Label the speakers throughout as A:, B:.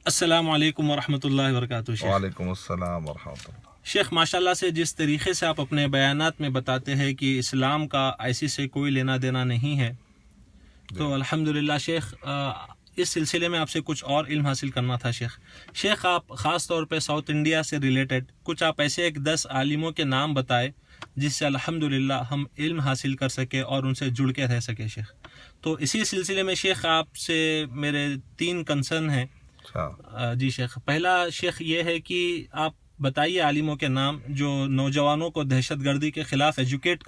A: السلام علیکم ورحمۃ اللہ وبرکاتہ شیخ۔
B: وعلیکم السلام ورحمۃ اللہ۔
A: شیخ ماشاءاللہ سے جس طریقے سے آپ اپنے بیانات میں بتاتے ہیں کہ اسلام کا ایسی سے کوئی لینا دینا نہیں ہے، تو الحمدللہ شیخ اس سلسلے میں آپ سے کچھ اور علم حاصل کرنا تھا شیخ۔ شیخ آپ خاص طور پہ ساؤتھ انڈیا سے ریلیٹڈ کچھ آپ ایسے 10 عالموں کے نام بتائے جس سے الحمدللہ ہم علم حاصل کر سکے اور ان سے جڑ کے رہ سکے شیخ۔ تو اسی سلسلے میں شیخ آپ سے میرے 3 کنسرن ہیں۔ جی شیخ، پہلا شیخ یہ ہے کہ آپ بتائیے عالموں کے نام جو نوجوانوں کو دہشت گردی کے خلاف ایجوکیٹ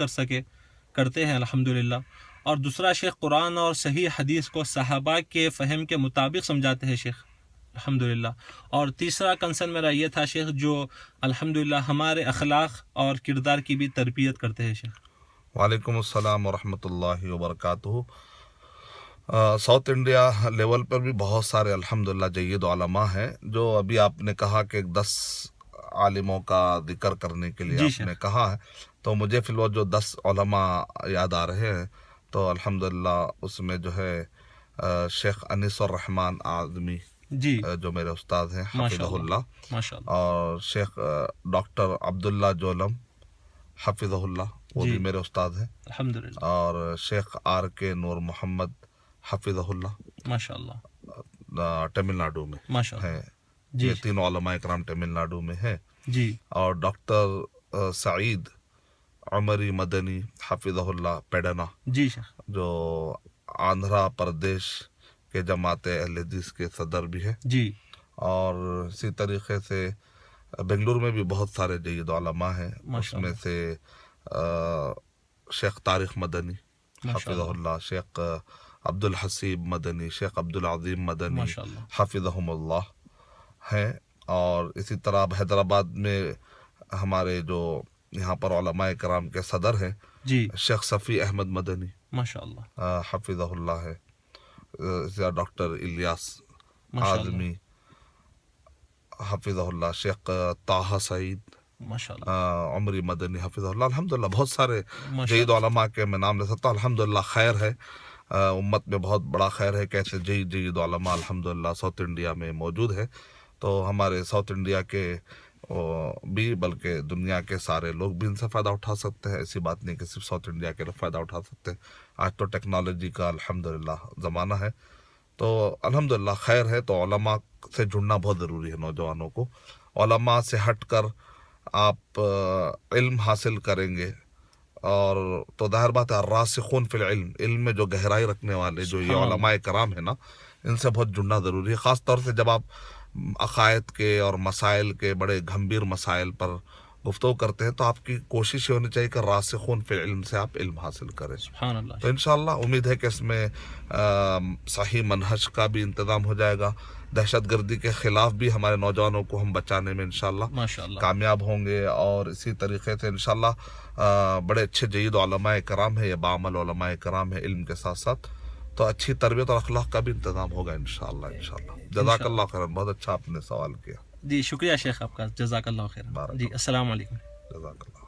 A: کرتے ہیں الحمدللہ، اور دوسرا شیخ قرآن اور صحیح حدیث کو صحابہ کے فہم کے مطابق سمجھاتے ہیں شیخ الحمدللہ، اور تیسرا کنسرن میرا یہ تھا شیخ جو الحمدللہ ہمارے اخلاق اور کردار کی بھی تربیت کرتے ہیں شیخ۔
B: وعلیکم السلام ورحمۃ اللہ وبرکاتہ۔ ساؤتھ انڈیا لیول پر بھی بہت سارے الحمدللہ جید علماء ہیں، جو ابھی آپ نے کہا کہ 10 عالموں کا ذکر کرنے کے لیے آپ نے کہا ہے، تو مجھے فی الوقت جو 10 علماء یاد آ رہے ہیں، تو الحمدللہ اس میں جو ہے شیخ انیس الرحمن اعظمی
A: جی
B: جو میرے استاد ہیں حفظہ اللہ،
A: ماشاءاللہ،
B: اور شیخ ڈاکٹر عبداللہ جولم حفظہ اللہ، وہ بھی میرے استاد ہیں،
A: الحمدللہ،
B: اور شیخ آر کے نور محمد حفظہ اللہ
A: ماشاءاللہ،
B: تمل ناڈو میں
A: ماشاءاللہ،
B: ہیں۔
A: جی
B: یہ تینوں علماء اکرام تمل ناڈو میں ہیں،
A: جی
B: اور ڈاکٹر سعید عمری مدنی حفظہ اللہ پیڈنا،
A: جی شیخ،
B: جو آندھرا پردیش کے جماعت اہل حدیث کے صدر بھی ہیں،
A: جی
B: اور اسی طریقے سے بنگلور میں بھی بہت سارے جید علماء ہیں، اس میں سے شیخ طارق مدنی حفظہ اللہ، شیخ عبد الحسیب مدنی، شیخ عبد العظیم مدنی حفظہم اللہ ہیں، اور اسی طرح حیدرآباد میں ہمارے جو یہاں پر علماء کرام کے صدر ہیں
A: جی
B: شیخ صفی احمد مدنی
A: ماشاءاللہ،
B: حفظہ اللہ ہے، ڈاکٹر الیاس اعظمی حفظہ اللہ، شیخ طاہا سعید
A: ماشاءاللہ،
B: عمری مدنی حفظہ اللہ، الحمدللہ بہت سارے جید علماء کے میں نام لے سکتا ہوں۔ الحمدللہ خیر ہے، امت میں بہت بڑا خیر ہے کہ ایسے جید علماء الحمدللہ ساؤتھ انڈیا میں موجود ہے، تو ہمارے ساؤتھ انڈیا کے بھی بلکہ دنیا کے سارے لوگ بھی ان سے فائدہ اٹھا سکتے ہیں۔ ایسی بات نہیں کہ صرف ساؤتھ انڈیا کے لوگ فائدہ اٹھا سکتے ہیں، آج تو ٹیکنالوجی کا الحمدللہ زمانہ ہے، تو الحمدللہ خیر ہے۔ تو علماء سے جڑنا بہت ضروری ہے، نوجوانوں کو علماء سے ہٹ کر آپ علم حاصل کریں گے، اور تو ظاہر بات ہے الراسخون فی العلم، علم میں جو گہرائی رکھنے والے جو یہ علماء کرام ہیں نا، ان سے بہت جڑنا ضروری ہے، خاص طور سے جب آپ عقائد کے اور مسائل کے بڑے گھمبیر مسائل پر گفتگو کرتے ہیں، تو آپ کی کوشش یہ ہونی چاہیے کہ راسخون فی العلم سے آپ علم حاصل کریں۔
A: سبحان اللہ،
B: تو انشاءاللہ امید ہے کہ اس میں صحیح منہج کا بھی انتظام ہو جائے گا، دہشت گردی کے خلاف بھی ہمارے نوجوانوں کو ہم بچانے میں انشاءاللہ
A: ماشاءاللہ،
B: کامیاب ہوں گے، اور اسی طریقے سے انشاءاللہ بڑے اچھے جید علماء کرام ہیں، یا بعمل علماء کرام ہیں علم کے ساتھ ساتھ، تو اچھی تربیت اور اخلاق کا بھی انتظام ہوگا انشاءاللہ۔ جزاک اللہ خیر، بہت اچھا آپ نے سوال کیا،
A: جی شکریہ شیخ آپ کا، جزاک اللہ خیر، جی السلام علیکم۔
B: جزاک اللہ۔